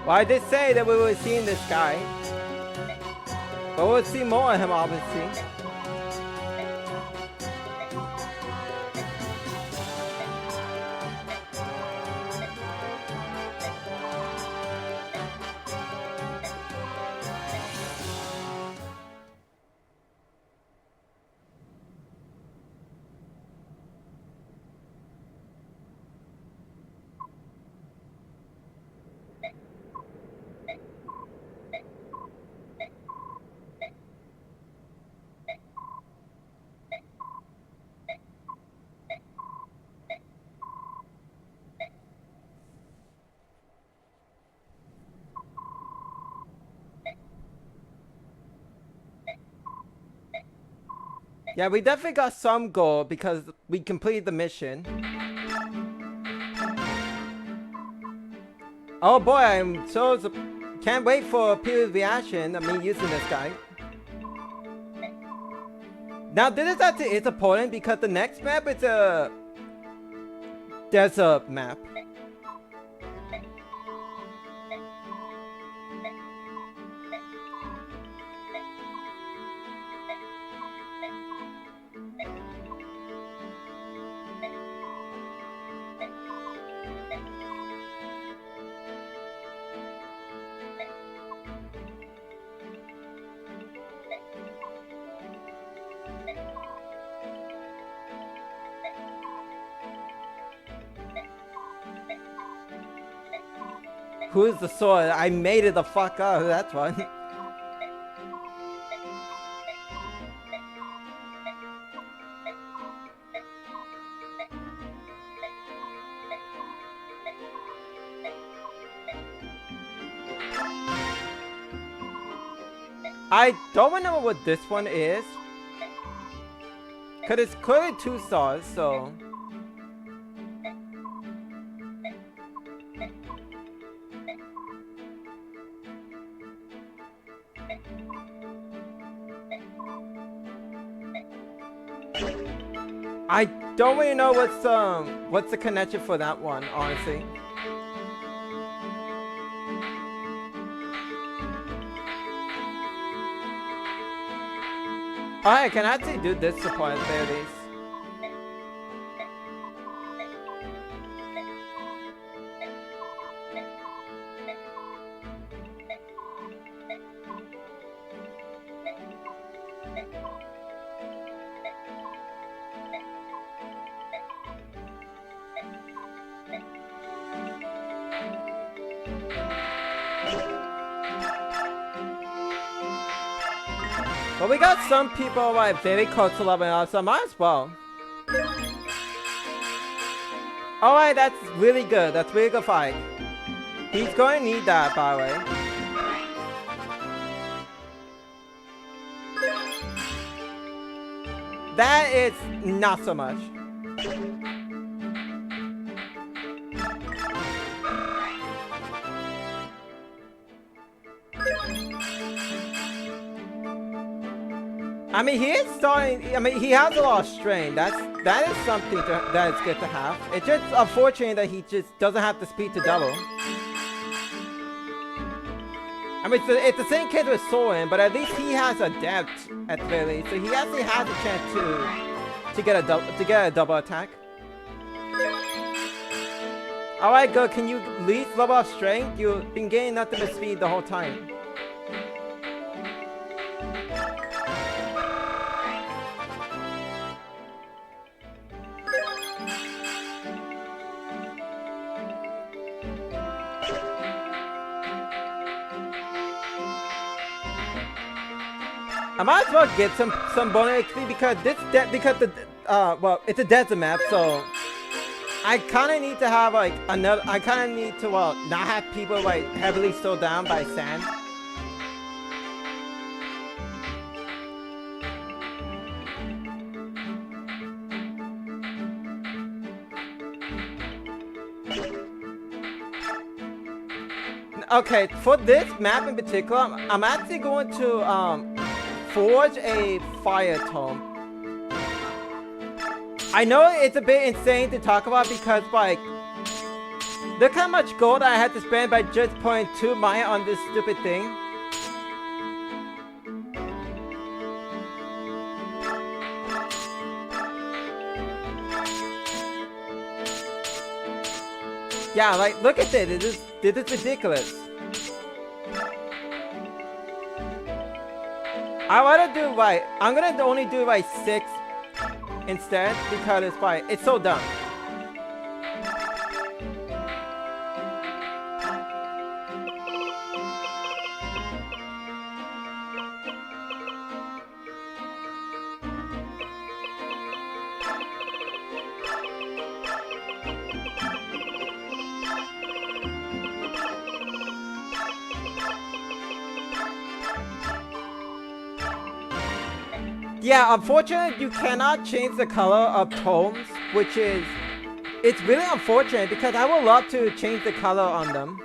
Well, I did say that we were seeing this guy. But we'll see more of him, obviously. Yeah, we definitely got some gold because we completed the mission. Oh boy, I'm so can't wait for people's reaction. I mean, using this guy. Now, this actually is important because the next map is a desert map. Who's the sword? I made it the fuck up. That's one. I don't remember what this one is. Cause it's clearly 2 stars, so. I don't really know what's the connection for that one, honestly. Alright, I can actually do this support at least. But we got some people like very close to leveling up, so might as well. Alright, that's really good. That's really good fight. He's going to need that, by the way. That is not so much. I mean, he is starting. I mean, he has a lot of strain. That is something that is good to have. It's just unfortunate that he just doesn't have the speed to double. I mean, it's the same case with Soren, but at least he has a depth at the very least, so he actually has a chance to get a double attack. All right, good. Can you at least level up strength? You've been gaining nothing but speed the whole time. I might as well get some bonus XP because well, it's a desert map, so I kind of need to have like another. I kind of need to not have people like heavily slowed down by sand. Okay, for this map in particular, I'm actually going to forge a fire tome. I know it's a bit insane to talk about because like Look how much gold I had to spend by just putting 2 mine on this stupid thing. Yeah, like, look at this. This is ridiculous. I wanna do like, I'm gonna only do like 6 instead because it's like, it's so dumb. Yeah, unfortunately, you cannot change the color of tomes, which is... It's really unfortunate because I would love to change the color on them.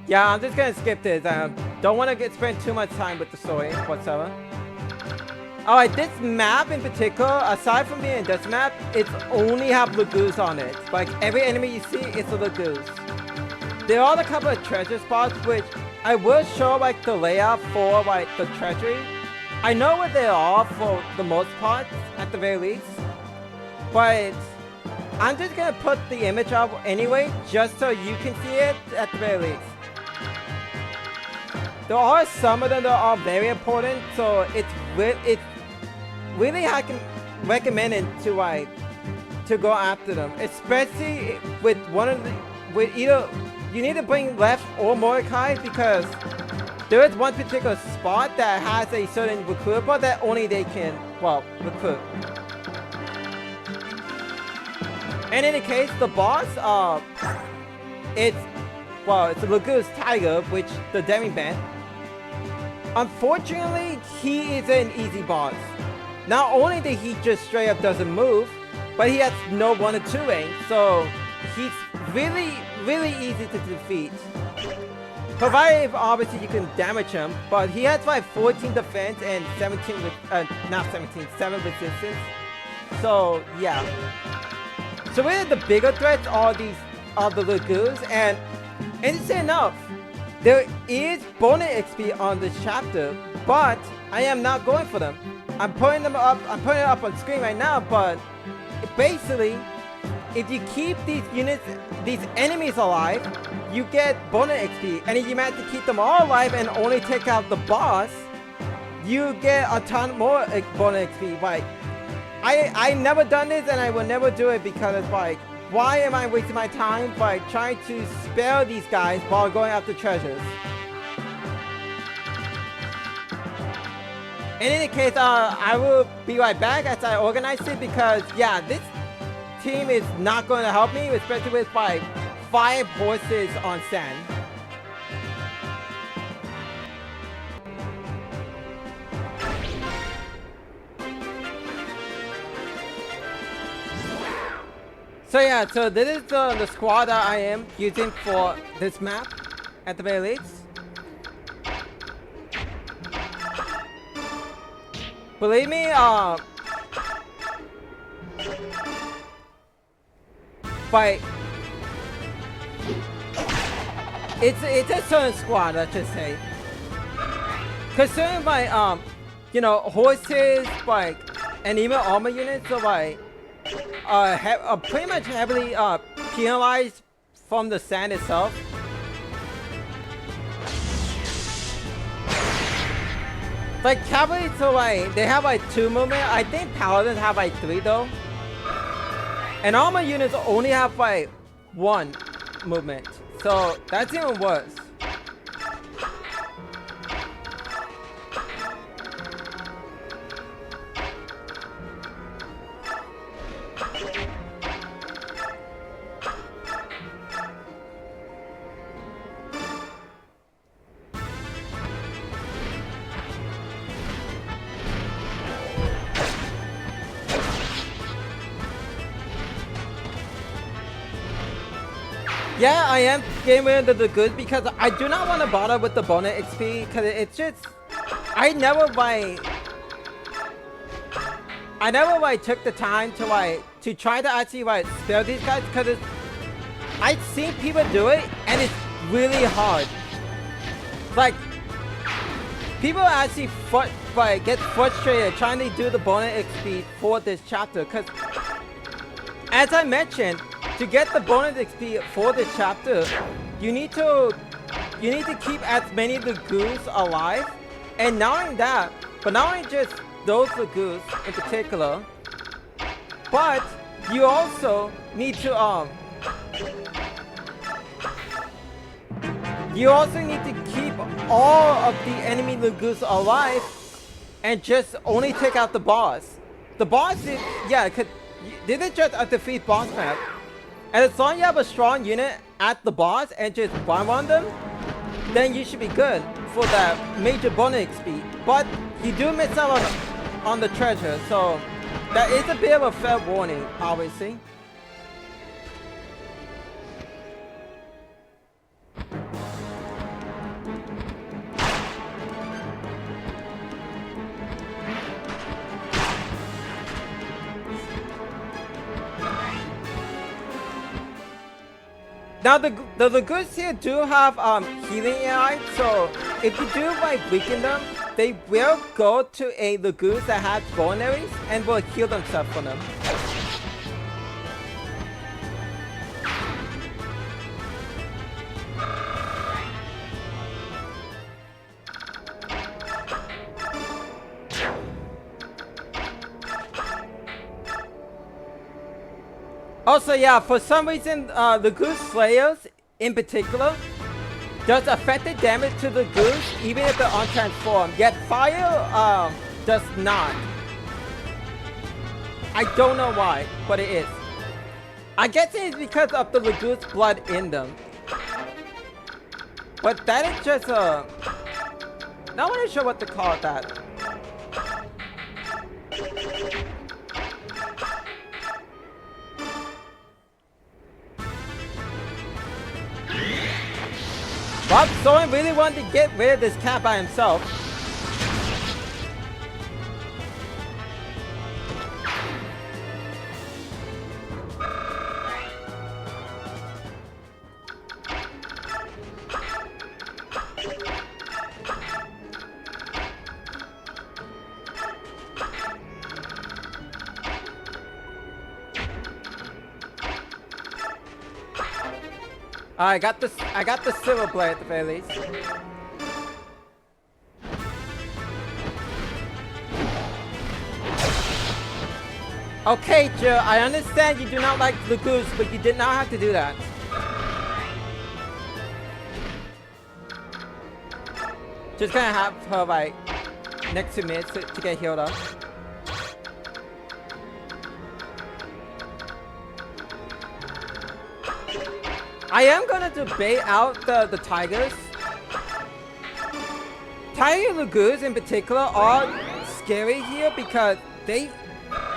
Yeah, I'm just gonna skip this. Don't want to spend too much time with the story whatsoever. Alright, this map in particular, aside from being a death map, it's only have Laguz on it. Like, every enemy you see, it's a Laguz. There are a couple of treasure spots, which I will show, like, the layout for, like, the treasury. I know what they are for the most part, at the very least. But I'm just gonna put the image up anyway, just so you can see it at the very least. There are some of them that are very important, so it's really I can recommend it to like to go after them, especially with with either you need to bring left or Mordecai, because there is one particular spot that has a certain recruiter that only they can recruit. And in any case, the boss it's a Laguz Tiger, which the demi-band. Unfortunately, he is an easy boss. Not only that he just straight up doesn't move, but he has no 1 or 2 range, so he's really easy to defeat. Provided if obviously you can damage him, but he has like 14 defense and 7 resistance. So yeah. So really the bigger threats are the Laguz, and interesting enough, there is bonus XP on this chapter, but I am not going for them. I'm putting it up on screen right now, but basically, if you keep these enemies alive, you get bonus XP. And if you manage to keep them all alive and only take out the boss, you get a ton more bonus XP. Like, I never done this and I will never do it because it's like, why am I wasting my time by trying to spare these guys while going after treasures? In any case, I will be right back as I organize it, because yeah, this team is not going to help me, especially with like 5 horses on sand. So yeah, so this is the squad that I am using for this map, at the very least. Believe me, but it's a certain squad, let's just say. Concerning my you know, horses, like, and even armor units are like are pretty much heavily penalized from the sand itself. Like cavalry, so like they have like 2 movement. I think paladins have like 3 though. And armor units only have like 1 movement. So that's even worse. Yeah, I am getting rid of the Laguz because I do not want to bother with the bonus XP because it's just I never took the time to try to actually spare these guys because I've seen people do it and it's really hard. Like people actually get frustrated trying to do the bonus XP for this chapter because, as I mentioned, to get the bonus XP for this chapter, you need to keep as many Laguz alive, and not only that, but not only just those Laguz in particular, but you also need to keep all of the enemy Laguz alive and just only take out the boss. The boss is, didn't just a defeat boss map. And as long as you have a strong unit at the boss and just one them, then you should be good for that major bonus XP. But you do miss out on the treasure, so that is a bit of a fair warning, obviously. Now the Laguz here do have healing AI, so if you do weaken them, they will go to a Laguz that has vulneraries and will heal themselves from them. Also, yeah, for some reason, Laguz Slayers, in particular, does affected damage to the Laguz even if they're untransformed, yet Fire, does not. I don't know why, but it is. I guess it's because of the Laguz blood in them. But that is just, not really sure what to call that. Bob Soren really wanted to get rid of this cat by himself. I got the silver blade at the very least. Okay, Joe, I understand you do not like Laguz, but you did not have to do that. Just gonna have her next to me to get healed up. I am gonna debate out the tigers. Tiger Laguz in particular are scary here because they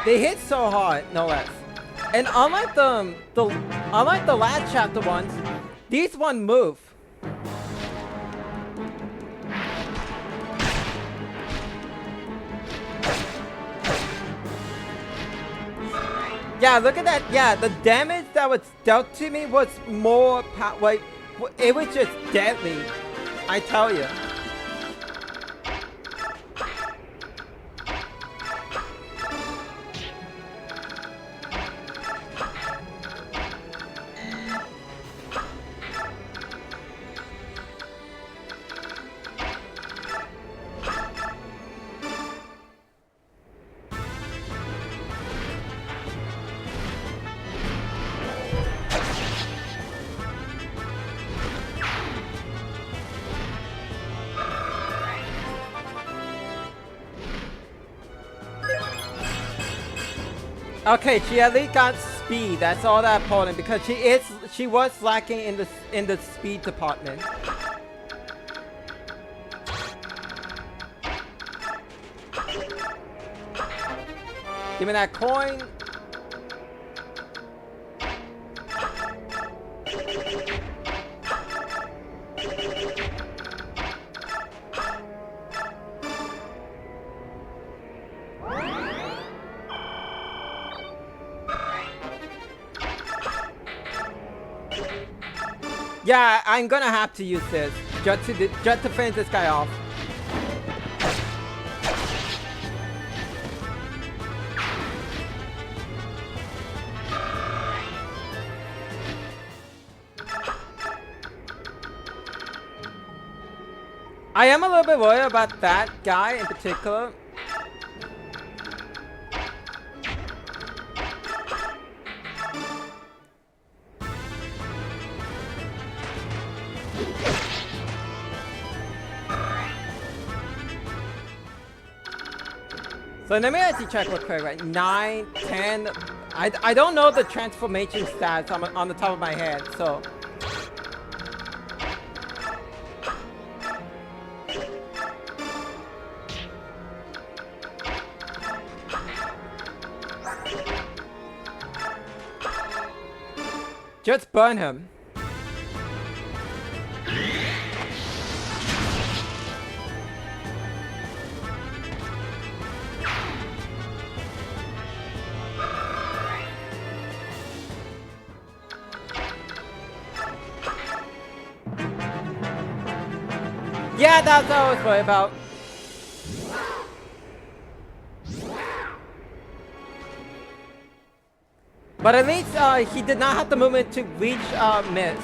hit so hard, no less. And unlike the last chapter ones, these ones move. Yeah, look at that. Yeah, the damage that was dealt to me was more it was just deadly. I tell you. Okay, she at least got speed. That's all that important because she was lacking in the speed department. Give me that coin. Yeah, I'm gonna have to use this just to finish this guy off. I am a little bit worried about that guy in particular. So let me actually check real quick, right? 9, 10. I don't know the transformation stats on the top of my head, so. Just burn him. Yeah, that's what I was worried about. But at least he did not have the movement to reach miss.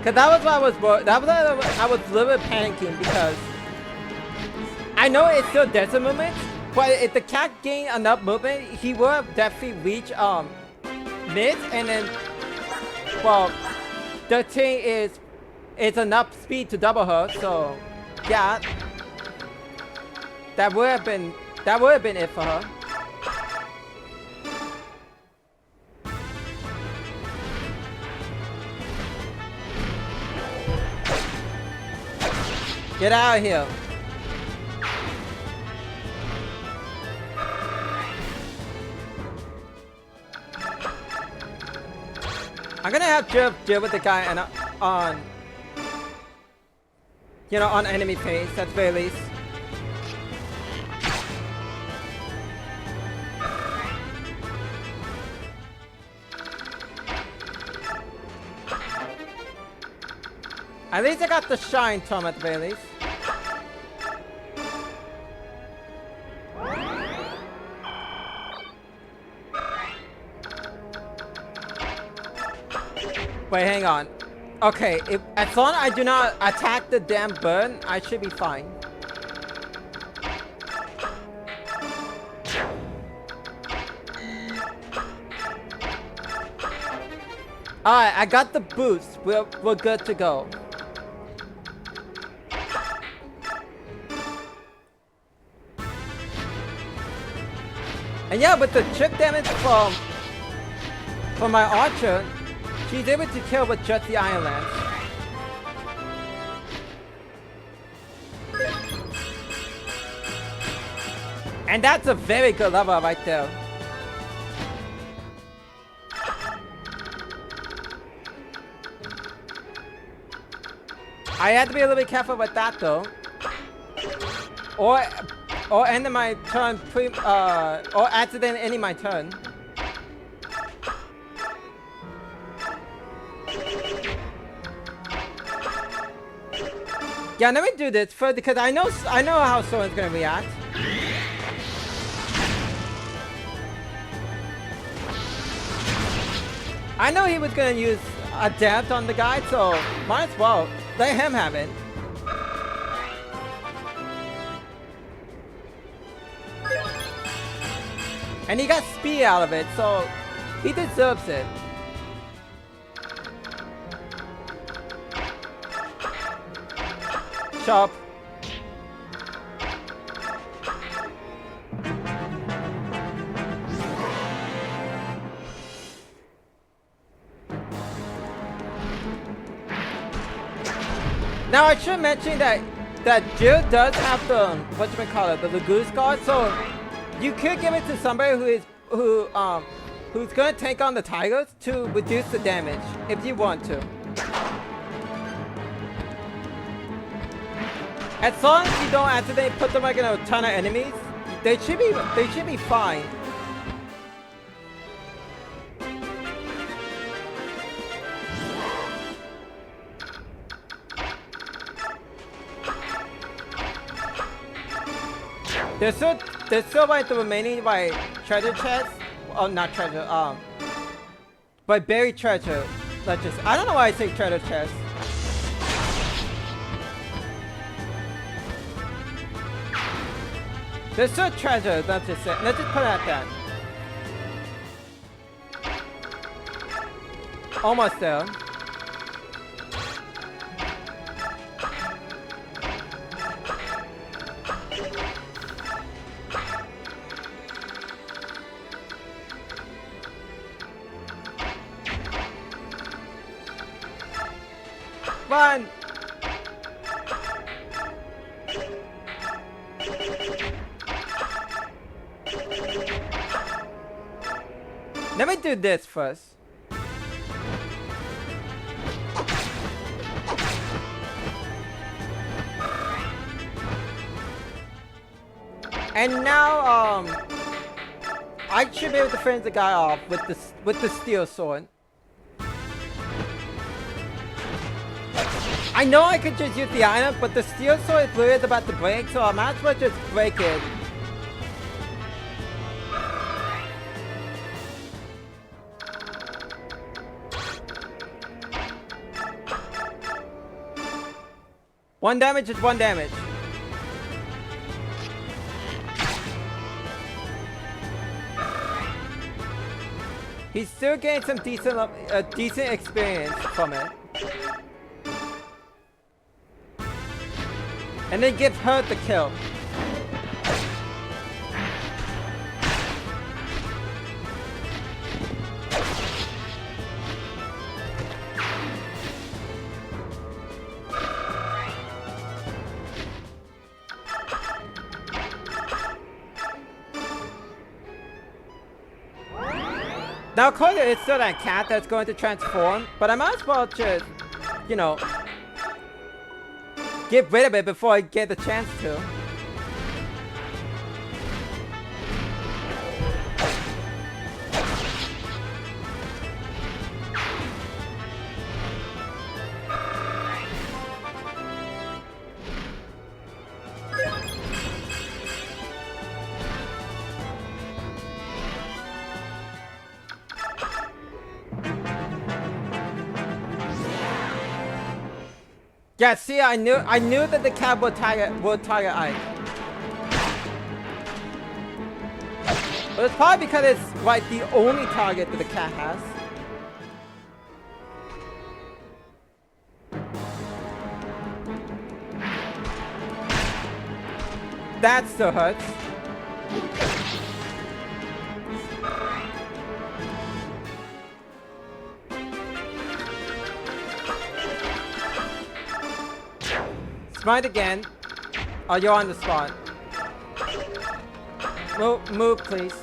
Cause that was what I was worried. That was what I was a little bit panicking because I know it still does a movement, but if the cat gained enough movement, he would have definitely reached miss, and then well, the thing is, it's enough speed to double her. So yeah, that would have been it for her. Get out of here. I'm gonna have to deal with the guy and on, you know, on enemy pace at the very least. At least I got the shine Tom at the very least. Wait, hang on. Okay, as long as I do not attack the damn burn, I should be fine. Alright, I got the boost. We're good to go. And yeah, with the chip damage from my archer, she's able to kill with just the Iron Lance. And that's a very good level right there. I had to be a little bit careful with that though. Or end my turn or accident ending my turn. Yeah, let me do this first because I know how someone's gonna react. I know he was gonna use adapt on the guy, so might as well let him have it. And he got speed out of it, so he deserves it. Chop. Now I should mention that Jill does have the whatchamacallit, the Laguz guard, so you could give it to somebody who's gonna take on the tigers to reduce the damage if you want to. As long as you don't accidentally put them like in a ton of enemies, they should be fine. There's still like the remaining like treasure chests. Oh, not treasure. But buried treasure. Let's just. I don't know why I say treasure chest. There's still treasure. Let's just say. Let's just put it at that. Almost there. Run! Let me do this first. And now, I should be able to finish the guy off with the steel sword. I know I could just use the item, but the steel sword is literally about to break, so I might as well just break it. One damage is one damage. He's still getting some decent experience from it. And then give her the kill. Now, of course, it's still that cat that's going to transform, but I might as well just, you know, get rid of it before I get the chance to. Yeah, see, I knew that the cat would target Ike. But it's probably because it's like the only target that the cat has. That still hurts. Smite again. Oh, you're on the spot. Move, please.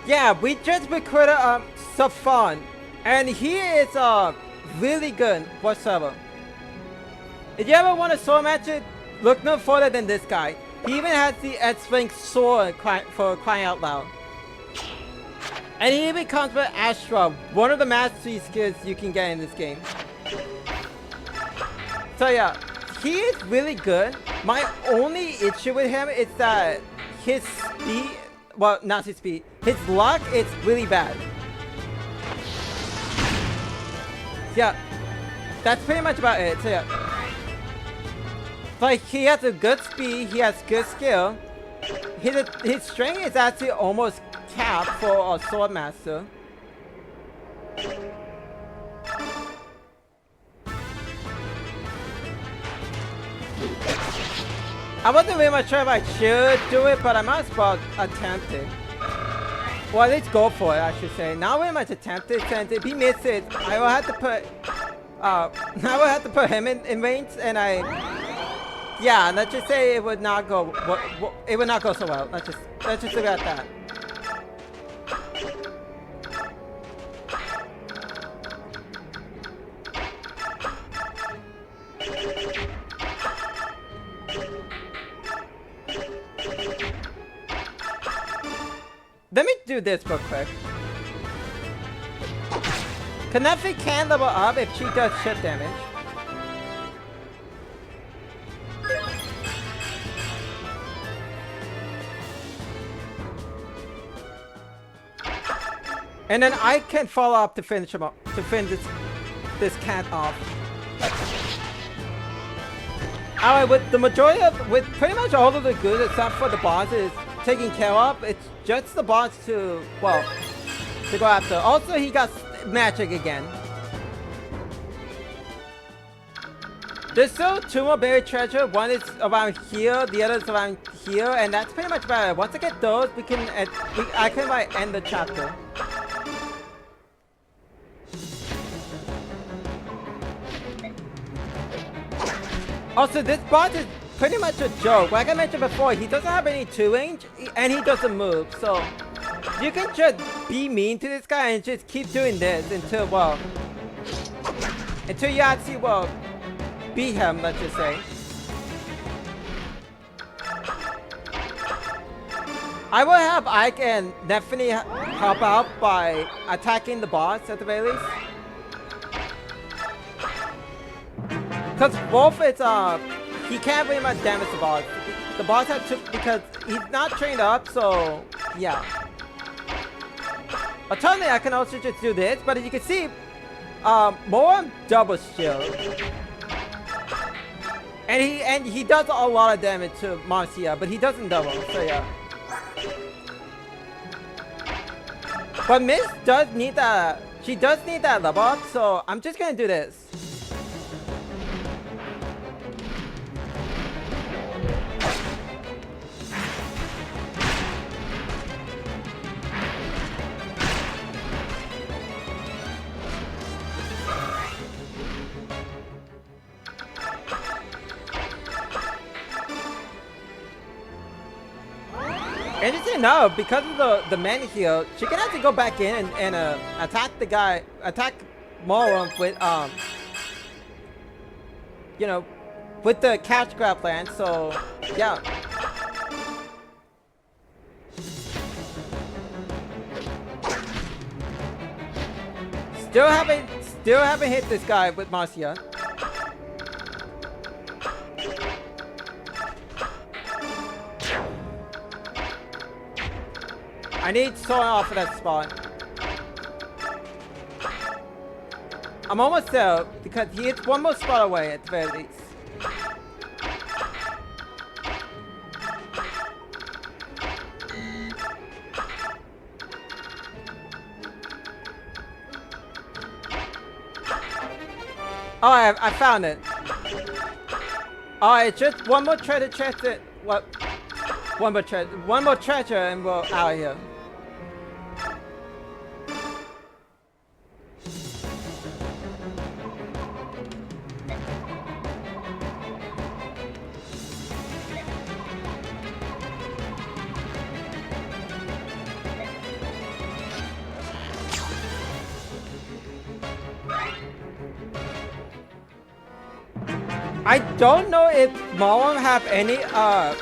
Yeah, we just recruited Safan, and he is really good for server. If you ever want a sword match, look no further than this guy. He even has the X-Link sword for crying out loud. And he even comes with Astra, one of the mastery skills you can get in this game. So yeah, he is really good. My only issue with him is that his speed, well, not his speed, his luck is really bad. Yeah, that's pretty much about it. So yeah, like he has a good speed, he has good skill. His strength is actually almost capped for a sword master. I wasn't really much sure if I should do it, but I might as well attempt it. Well, at least go for it, I should say. Not very much attempt it, since if he misses, I will have to put, I will have to put him in range, and yeah, let's just say it would not go, it would not go so well. Let's just leave it at that. Let me do this real quick. Kanafi can level up if she does shit damage. And then I can follow up to finish him up, to finish this cat off. Alright, with the majority of, with pretty much all of the goods except for the bosses taken care of, it's just the boss to, well, to go after. Also, he got magic again. There's still 2 more buried treasure. One is around here, the other is around here, and that's pretty much about it. Once I get those, I can like end the chapter. Also, this boss is pretty much a joke. Like I mentioned before, he doesn't have any 2 range, and he doesn't move. So, you can just be mean to this guy and just keep doing this until, well, until you actually, well, beat him, let's just say. I will have Ike and Neffany help out by attacking the boss at the very least. Because Wolf is, he can't really much damage the boss. The boss has to, because he's not trained up, so, yeah. Alternatively, I can also just do this, but as you can see, more double shield. And he does a lot of damage to Marcia, but he doesn't double, so yeah. But Miss does need that, she does need that level up, so I'm just gonna do this. Interesting enough, because of the man heal, she can actually go back in and attack the guy, attack Moron with you know, with the catch grab land. So yeah. Still haven't hit this guy with Marcia. I need someone off of that spot. I'm almost there because he is 1 more spot away at the very least. Oh, I found it. Alright, just 1 more treasure chest. What? 1 more treasure and we're out of here. I don't know if Moron have any, I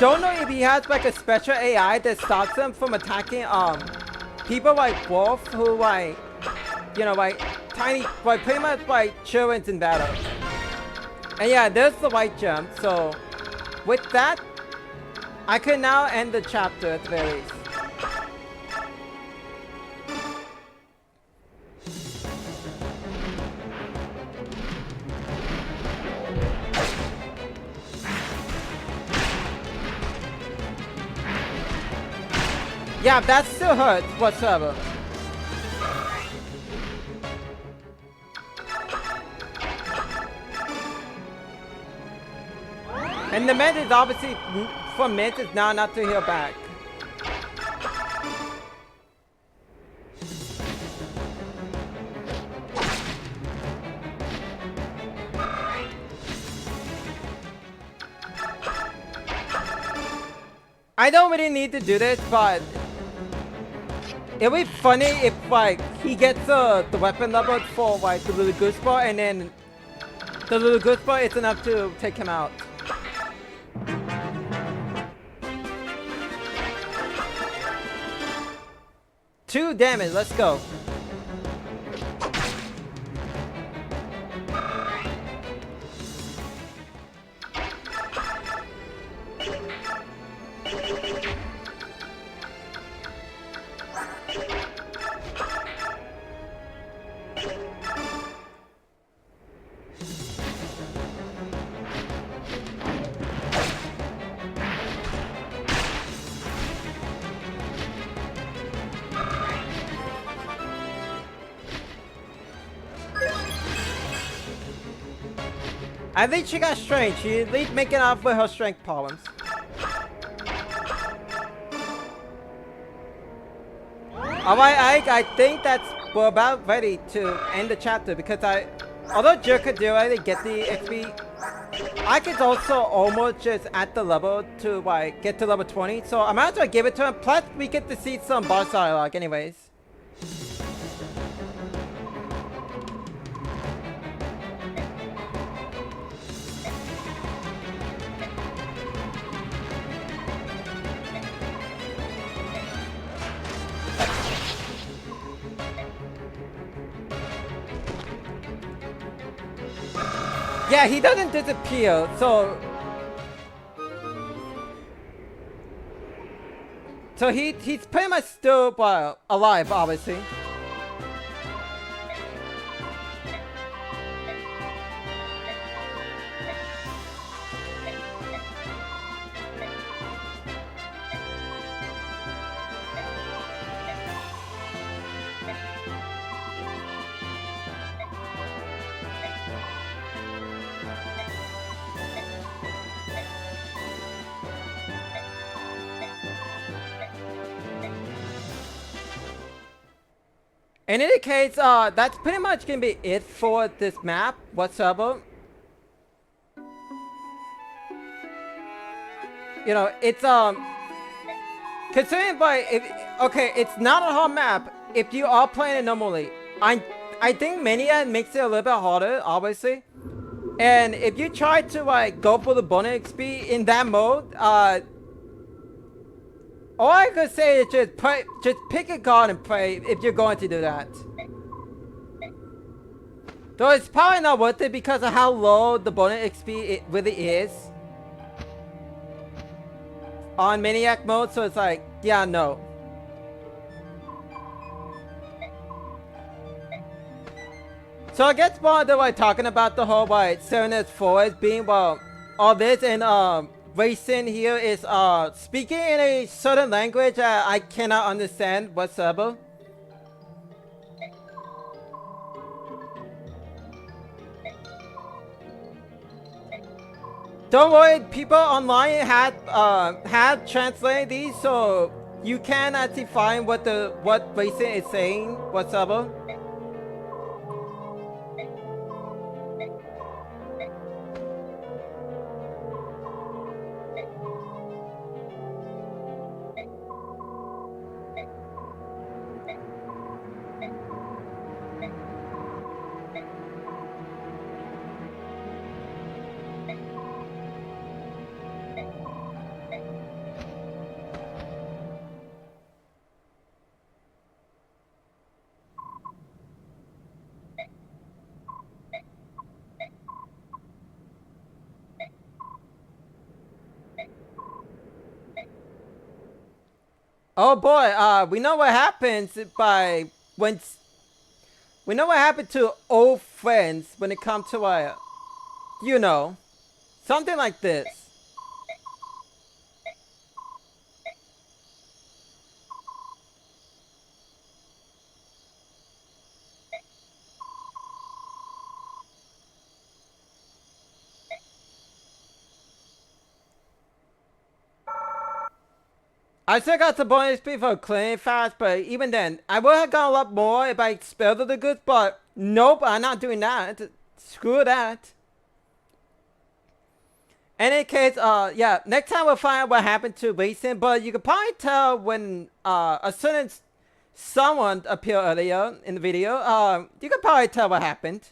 don't know if he has like a special AI that stops him from attacking, people like Wolf who like, you know, like tiny, like pretty much like children's in battle. And yeah, there's the white gem, so with that, I can now end the chapter at the very least. Yeah, that still hurts whatsoever. And the med is obviously, for mid, is now not to heal back. I don't really need to do this, but it would be funny if, like, he gets the weapon level for, like, the Laguz bar, and then the Laguz bar is enough to take him out. Two damage, let's go. I think she got strength. She at least making up with her strength problems. Alright, I think we're about ready to end the chapter because although Jill could already get the XP, I could also almost just at the level to like get to level 20. So I might as well give it to him. Plus we get to see some boss dialogue anyways. Yeah, he doesn't disappear, so he's pretty much still alive, obviously. In any case, that's pretty much gonna be it for this map whatsoever. You know, it's considering okay, it's not a hard map if you are playing it normally. I think Maniac makes it a little bit harder, obviously. And if you try to like go for the bonus XP in that mode, all I could say is just pick a card and pray if you're going to do that. Though it's probably not worth it because of how low the bonus XP it really is on Maniac mode, so it's like, yeah, no. So I guess while they're like talking about the whole like 7S4 as being all this and Racing here is speaking in a certain language I cannot understand whatsoever. Don't worry, people online had translated these, so you can actually find what Racing is saying whatsoever. Oh boy, we know what happens we know what happened to old friends when it comes to you know, something like this. I still got the bonus XP for clearing fast, but even then, I would have got a lot more if I spelled the goods, but nope, I'm not doing that. Screw that. Any case, yeah, next time we'll find out what happened to Racing, but you can probably tell when a certain someone appeared earlier in the video. You can probably tell what happened.